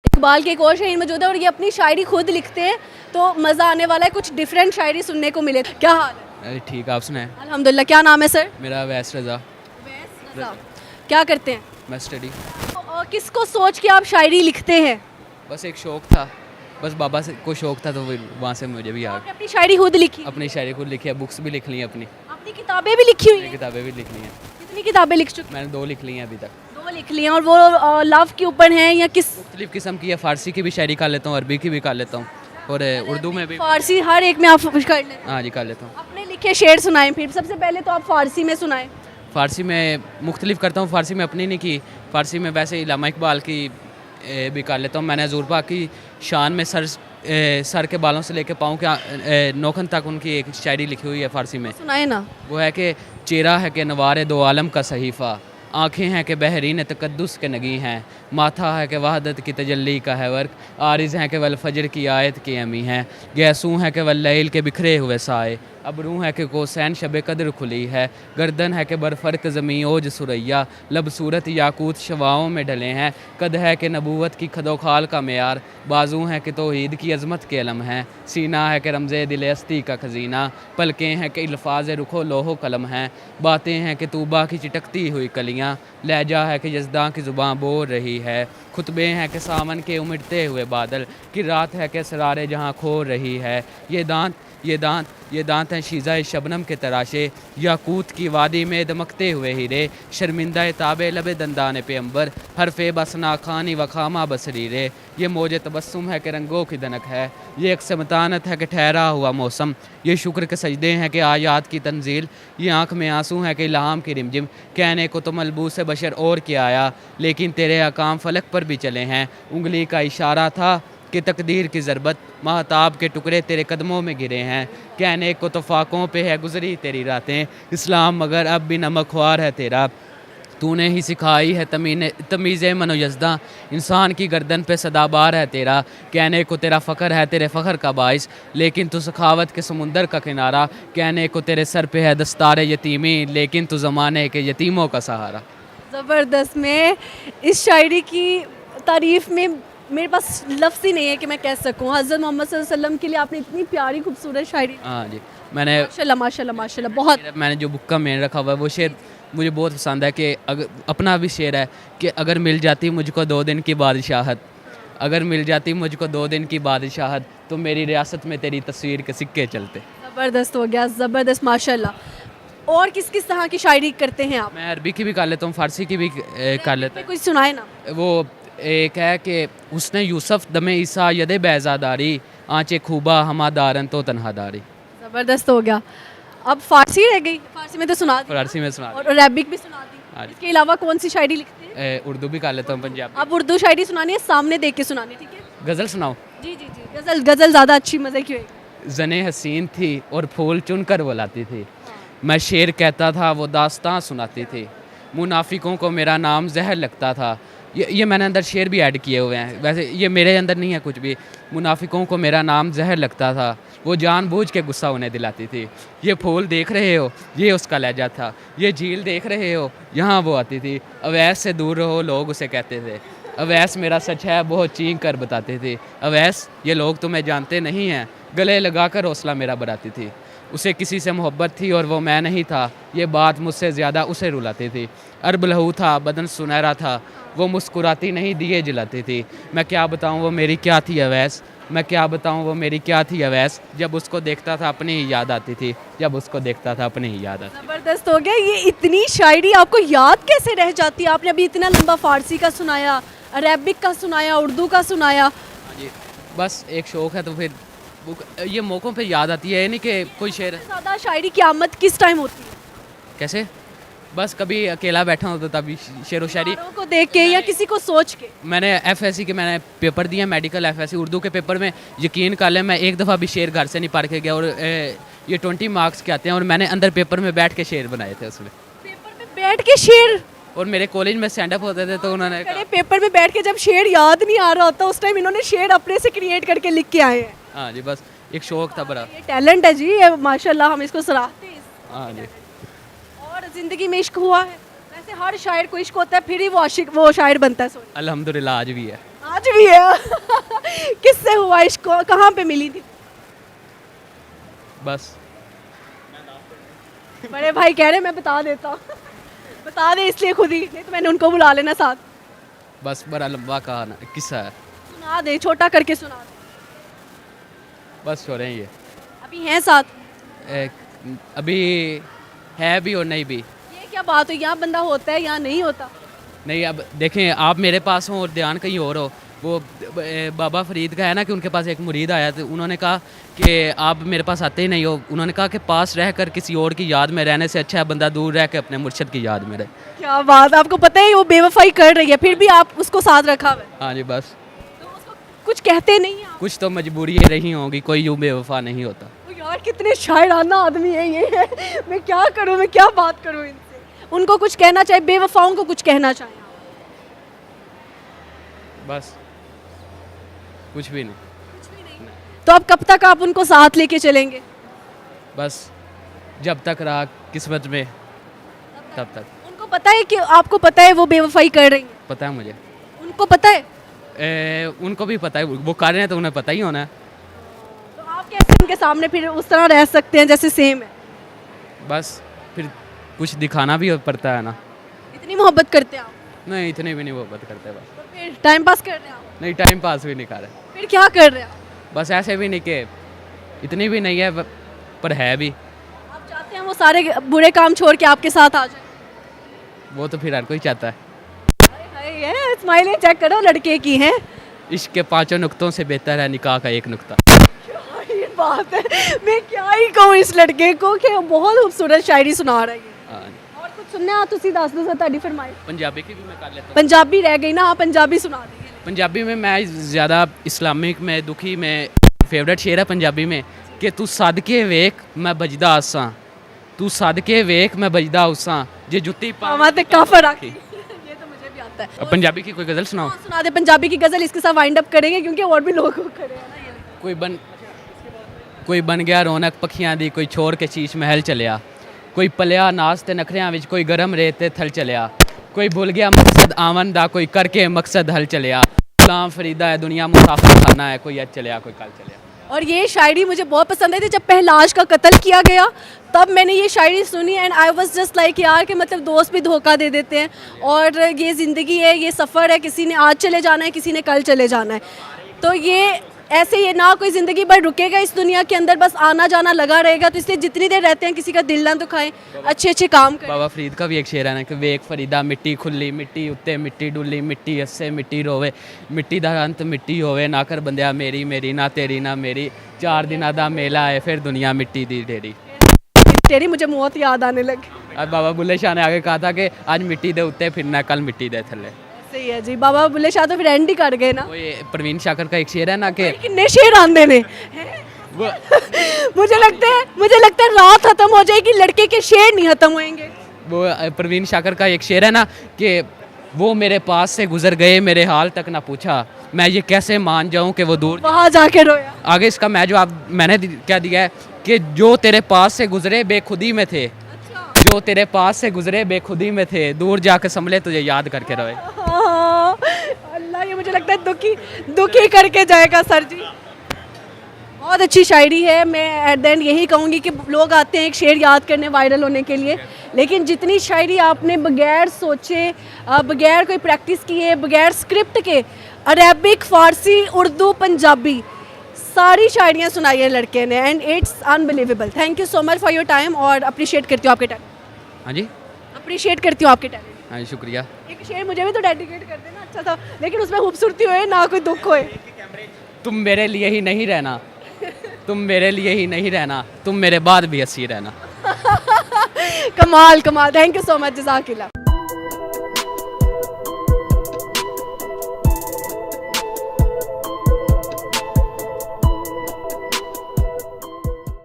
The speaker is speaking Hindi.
इकबाल के एक और शायर मौजूद है और ये अपनी शायरी खुद लिखते हैं, तो मज़ा आने वाला है, कुछ डिफरेंट शायरी सुनने को मिले। क्या हाल है? अरे ठीक, आप सुनाएं। अल्हम्दुलिल्लाह। क्या नाम है सर? मेरा वैस रज़ा। रज़ा। क्या करते हैं? मैं स्टडी। तो, किसको सोच के आप शायरी लिखते हैं? बस एक शौक़ था, बस बाबा से को शौक़ था तो फिर वहाँ से मुझे भी आ आपने अपनी शायरी खुद लिखी? अपनी शायरी खुद लिखी है, बुक्स भी लिख ली हैं अपनी। अपनी किताबें भी लिखी हुई हैं? किताबें भी लिख ली हैं। कितनी किताबें लिख चुके मैंने 2 लिख ली हैं अभी तक। हैं? 2 लिख ली हैं। और वो लव के ऊपर हैं या किस? मुख्तलिफ़ किस्म की है, फ़ारसी की भी शायरी कर लेता हूँ, अरबी की भी कर लेता हूँ और उर्दू में भी। फारसी हर एक में आप कर लेते हैं? हाँ जी, कर लेता हूँ। अपने लिखे शेर सुनाएं फिर। सबसे पहले तो आप फारसी में सुनाएं। फ़ारसी में मुख्तलिफ़ करता हूँ, फ़ारसी में अपनी नहीं की, फ़ारसी में वैसे इलामा इकबाल की भी कर लेता हूँ। मैंने हज़ूर पाक की शान में सर के बालों से लेके पाँव के नोखन तक उनकी एक शायरी लिखी हुई है फ़ारसी में। सुनाए ना। वो है कि चेहरा है कि नवारे दो आलम का सहीफ़ा, आँखें हैं कि बहरीन तकद्दुस के नगी हैं, माथा है कि वहदत की तजल्ली का है वर्क, आरिज़ हैं कि वल फजर की आयत की अमी हैं, गैसू हैं कि वल लैल के बिखरे हुए साए, अबरू है कि कोसैन शब कदर खुली है, गर्दन है कि बरफ़र्क ज़मी ओज सुरैया, लब सूरत याकूत शवाओं में ढले हैं, कद है कि नबूवत की खदोखाल का मेयार, बाजू हैं कि तौहीद की अज़मत के अलम हैं, सीना है कि रमज़े दिल अस्ती का खजीना, पलकें हैं कि अल्फाज रुखो लोहो कलम हैं, बातें हैं कि तूबा की चिटकती हुई कलियाँ, लहजा है कि यज़दां की ज़ुबान बोल रही है, खुतबे हैं कि सावन के उमड़ते हुए बादल, कि रात है कि सरारे जहाँ खो रही है, ये दांत हैं शीज़ा शबनम के तराशे, याकूत की वादी में दमकते हुए हीरे, शर्मिंदा ताबे लबे दंदान पे अंबर, हरफे बसना खानी वखामा बसरीरे, ये मौज तबस्सुम है कि रंगों की दनक है, ये एक समतानत है कि ठहरा हुआ मौसम, ये शुक्र के सजदे हैं कि आयात की तंजील, ये आँख में आंसू हैं कि इल्हाम की रिमझिम, कहने को तो मलबूस बशर और क्या आया, लेकिन तेरे अकाम फलक पर भी चले हैं, उंगली का इशारा था कि तकदीर की ज़रबत, महताब के टुकड़े तेरे कदमों में गिरे हैं, कहने को तो फाकों पे है गुजरी तेरी रातें, इस्लाम मगर अब भी नमकख्वार है तेरा, तूने ही सिखाई है तमीज़ मनो यज़दा, इंसान की गर्दन पे सदाबार है तेरा, कहने को तेरा फ़ख्र है तेरे फ़ख्र का बाइस, लेकिन तू सखावत के समुंदर का किनारा, कहने को तेरे सर पे है दस्तार यतीमी, लेकिन तू ज़माने के यतीमों का सहारा। ज़बरदस्त। में इस शायरी की तारीफ़ में मेरे पास लफ्ज़ ही नहीं है कि मैं कह सकूं। हज़रत मोहम्मद सल्लल्लाहु अलैहि वसल्लम के लिए आपने इतनी प्यारी खूबसूरत शायरी। हाँ जी, मैंने माशाल्लाह माशाल्लाह माशाल्लाह। बहुत मैंने जो बुक का मेन रखा हुआ है वो शेर मुझे बहुत पसंद है, कि अगर अपना भी शेर है कि अगर मिल जाती मुझको 2 दिन की बादशाहत, अगर मिल जाती मुझको 2 दिन की बादशाहत, तो मेरी रियासत में तेरी तस्वीर के सिक्के चलते। ज़बरदस्त हो गया, ज़बरदस्त माशाल्लाह। और किस किस तरह की शायरी करते हैं आप? मैं अरबी की भी कर लेता हूँ, फ़ारसी की भी कर लेता कुछ सुनाए ना। हूँ। वो एक है कि उसने यूसुफ दमे ईसा यदे बैज़ादारी, आँचे खूबा हमादारन तो तन्हादारी। ज़बरदस्त हो गया। अब फारसी रह गई। फारसी में तो सुना दी फ़ारसी में सुना और अरबिक भी सुना दी। हाँ जी। इसके अलावा कौन सी शायरी लिखते हैं? उर्दू भी कर लेता हूँ, पंजाबी। आप उर्दू शायरी सुनानी है, सामने देख के सुनानी है, ठीक है? गज़ल सुनाओ। जी जी जी। गज़ल गज़ल ज़्यादा अच्छी मज़े की होगी। जने हसीन थी और फूल चुन कर वो लाती थी, मैं शेर कहता था वो दास्तां सुनाती थी, मुनाफिकों को मेरा नाम जहर लगता था। ये मैंने अंदर शेर भी ऐड किए हुए हैं, वैसे ये मेरे अंदर नहीं है कुछ भी। मुनाफिकों को मेरा नाम जहर लगता था, वो जानबूझ के गुस्सा उन्हें दिलाती थी। ये फूल देख रहे हो, ये उसका लहजा था, ये झील देख रहे हो, यहाँ वो आती थी। अवैस से दूर रहो लोग उसे कहते थे, अवैस मेरा सच है बहुत चीख कर बताते थे। अवैस ये लोग तुम्हें जानते नहीं हैं, गले लगाकर हौसला मेरा बढ़ाती थी। उसे किसी से मोहब्बत थी और वो मैं नहीं था, ये बात मुझसे ज़्यादा उसे रुलाती थी। अरब लहू था बदन सुनहरा था, वो मुस्कुराती नहीं दिए जलाती थी। मैं क्या बताऊँ वो मेरी क्या थी अवैस, मैं क्या बताऊँ वो मेरी क्या थी अवैस, जब उसको देखता था अपनी ही याद आती थी, जब उसको देखता था अपनी ही याद आती। ज़बरदस्त हो गया। ये इतनी शायरी आपको याद कैसे रह जाती है? आपने अभी इतना लंबा फारसी का सुनाया, अरबिक का सुनाया, उर्दू का सुनाया। हाँ जी, बस एक शौक़ है तो फिर ये मौक़ों पे याद आती है, नहीं कि कोई शेर। ज़्यादा शायरी की आमद किस टाइम होती है? कैसे? बस कभी अकेला बैठा हूँ तो तभी शेर व शायरी। औरों को देख के या किसी को सोच के? मैंने एफएससी के मैंने पेपर दिए, मेडिकल एफएससी उर्दू के पेपर में, यकीन कर लें मैं एक दफ़ा भी शेर घर से नहीं पढ़ के गया, और ये 20 मार्क्स के आते हैं, और मैंने अंदर पेपर में बैठ के शेर बनाए थे उसमें। पेपर में बैठ के शेर? और मेरे कॉलेज में स्टैंड अप होते थे तो उन्होंने अरे पेपर में बैठ के जब शेर याद नहीं आ रहा होता उस टाइम इन्होंने शेर अपने से क्रिएट करके लिख के आए हैं। हाँ जी, बस एक शौक़ था बड़ा। ये टैलेंट है जी, ये माशाल्लाह, हम इसको सराहते हैं। हाँ जी। और ज़िंदगी में इश्क हुआ है? वैसे हर शायर को इश्क होता है, फिर ही वो आशिक वो शायर बनता है। अल्हम्दुलिल्लाह आज भी है। आज भी है। किससे हुआ इश्क, कहाँ पे मिली थी? बस बड़े भाई कह रहे मैं बता देता हूँ। बता दे इसलिए खुद ही, नहीं तो मैंने उनको बुला लेना साथ। बस बड़ा लंबा कहाना किस्सा है। सुना दे, छोटा करके सुना दे। बस हो रहे हैं ये अभी हैं साथ? अभी है भी और नहीं भी। ये क्या बात हुई, यहाँ बंदा होता है यहाँ नहीं होता? नहीं अब देखें, आप मेरे पास हो और ध्यान कहीं और हो। वो बाबा फरीद का है ना कि उनके पास एक मुरीद आया तो उन्होंने कहा कि आप मेरे पास आते ही नहीं हो। उन्होंने कहा कि पास रहकर किसी और की याद में रहने से अच्छा है बंदा दूर रह के अपने मुर्शिद की याद में रहे। क्या बात, आपको पता है वो बेवफाई कर रही है फिर भी आप उसको साथ रखा हुआ है? हाँ जी बस। तो उसको कुछ कहते नहीं हैं आप? कुछ तो मजबूरी रही होगी, कोई यूँ बेवफा नहीं होता। ओ यार कितने शायराना आदमी है ये है। मैं क्या करूँ, मैं क्या बात करूँ इनसे? उनको कुछ कहना चाहिए, बेवफाओं को कुछ कहना चाहिए। बस कुछ भी नहीं। तो अब कब तक आप उनको साथ लेके चलेंगे? बस जब तक रहा किस्मत में तब तक। उनको पता है कि आपको पता है वो बेवफाई कर रही हैं? पता है मुझे। उनको पता है? उनको भी पता है, वो कर रहे हैं तो उन्हें पता ही होना है। तो आप कैसे उनके सामने फिर उस तरह रह सकते हैं जैसे सेम है? बस फिर कुछ दिखाना भी पड़ता है ना। इतनी मोहब्बत करते हैं आप? नहीं इतने भी नहीं मोहब्बत करते बस। तो फिर टाइम पास कर रहे हैं आप? नहीं टाइम पास भी नहीं कर रहे, फिर क्या कर रहे हैं आप? बस ऐसे भी नहीं कि इतनी भी नहीं है पर है भी। आप चाहते हैं वो सारे बुरे काम छोड़ के आपके साथ आ जाए? वो तो फिर हर कोई चाहता है। ये स्माइलें चेक करो लड़के की हैं। इश्क के 5 नुक्तों से बेहतर है निकाह का 1 नुक्ता। क्या ही बात है, मैं क्या ही कहूँ इस लड़के को कि बहुत खूबसूरत शायरी सुना रहा है ये। हाँ, और कुछ सुनने आ तुसी दस दो ताड़ी फरमाए। पंजाबी की भी मैं कर लेता हूँ। पंजाबी रह गई ना, आप पंजाबी सुना देंगे। पंजाबी में मैं ज़्यादा इस्लामिक में दुखी में फेवरेट शेर है पंजाबी में कि तू सदके वेख मैं बजदा आसां, तू सदके वेख मैं बजदा उसां जे जुत्ती पावा ते काफर आखी। ये तो मुझे भी आता है। पंजाबी की कोई गज़ल सुनाओ। हाँ, सुना दे पंजाबी की गजल, इसके साथ वाइंड अप करेंगे क्योंकि और भी लोग खड़े हैं ना। ये कोई बन गया रौनक पखियां दी, कोई छोड़ के शीश महल चलिया, कोई पलिया नास ते नखरियां विच, कोई गरम रेत ते थल चलिया, कोई भुल गया मकसद आवन दा, कोई करके मकसद हल चलिया, गुलाम फरीदा है दुनिया मुसाफिर खाना है, कोई आज चलिया कोई कल चलिया। और ये शायरी मुझे बहुत पसंद आई थी। जब पहलाज का कत्ल किया गया तब मैंने ये शायरी सुनी and I was just like यार कि मतलब दोस्त भी धोखा दे देते हैं और ये ज़िंदगी है, ये सफ़र है, किसी ने आज चले जाना है, किसी ने कल चले जाना है। तो ये ऐसे ही ना कोई ज़िंदगी भर रुकेगा इस दुनिया के अंदर, बस आना जाना लगा रहेगा। तो इसलिए जितनी देर रहते हैं किसी का दिल ना दुखाएं, अच्छे अच्छे काम करें। बाबा फरीद का भी एक शेर है ना कि वेख फरीदा मिट्टी खुली, मिट्टी उत्ते मिट्टी डुली, मिट्टी हस्से मिट्टी रोवे, मिट्टी दा अंत मिट्टी होवे, ना कर बंदिया मेरी मेरी ना तेरी ना मेरी, 4 दिना दा मेला है फिर दुनिया मिट्टी दी ढेरी। तेरी मुझे मौत याद आने लगी। अब बाबा बुल्ले शाह ने आगे कहा था कि आज मिट्टी दे उत्ते फिरना कल मिट्टी दे थल्ले। सही है जी, बाबा बुल्ले शाह तो फिर एंड ही कर गए ना। वो ये प्रवीण शाकर का एक शेर है ना कि कितने शेर आंदे ने। वो मुझे लगता है रात खत्म हो जाएगी, लड़के के शेर नहीं खत्म होंगे। वो प्रवीण शाकर का एक शेर है ना कि वो मेरे पास से गुजर गए मेरे हाल तक ना पूछा, मैं ये कैसे मान जाऊं कि वो दूर। वहाँ जाके रोया। आगे इसका मैं जवाब मैंने क्या दिया है कि जो तेरे पास से गुजरे बेखुदी में थे, जो तेरे पास से गुजरे बेखुदी में थे, दूर जाके संभले तुझे याद करके रोए। हाँ, अल्लाह ये मुझे लगता है दुखी करके जाएगा सर जी। बहुत अच्छी शायरी है। मैं एट द एंड यही कहूँगी कि लोग आते हैं एक शेर याद करने वायरल होने के लिए, लेकिन जितनी शायरी आपने बगैर सोचे, बगैर कोई प्रैक्टिस किए, बगैर स्क्रिप्ट के अरेबिक, फ़ारसी, उर्दू, पंजाबी सारी शायरियाँ सुनाई है लड़के ने and it's unbelievable. Thank you so much for your time और अप्रिशिएट करती हूँ आपके टाइम। हाँ जी, अप्रिशिएट करती हूँ आपके टैलेंट। हाँ जी शुक्रिया। एक शेर मुझे भी तो डेडिकेट कर देना, अच्छा था, लेकिन उसमें खूबसूरती होए ना कोई दुख होए। तुम मेरे लिए ही नहीं रहना, तुम मेरे लिए ही नहीं रहना, तुम मेरे बाद भी हंसी रहना। कमाल कमाल, थैंक यू सो मच, जज़ाकिल्लाह।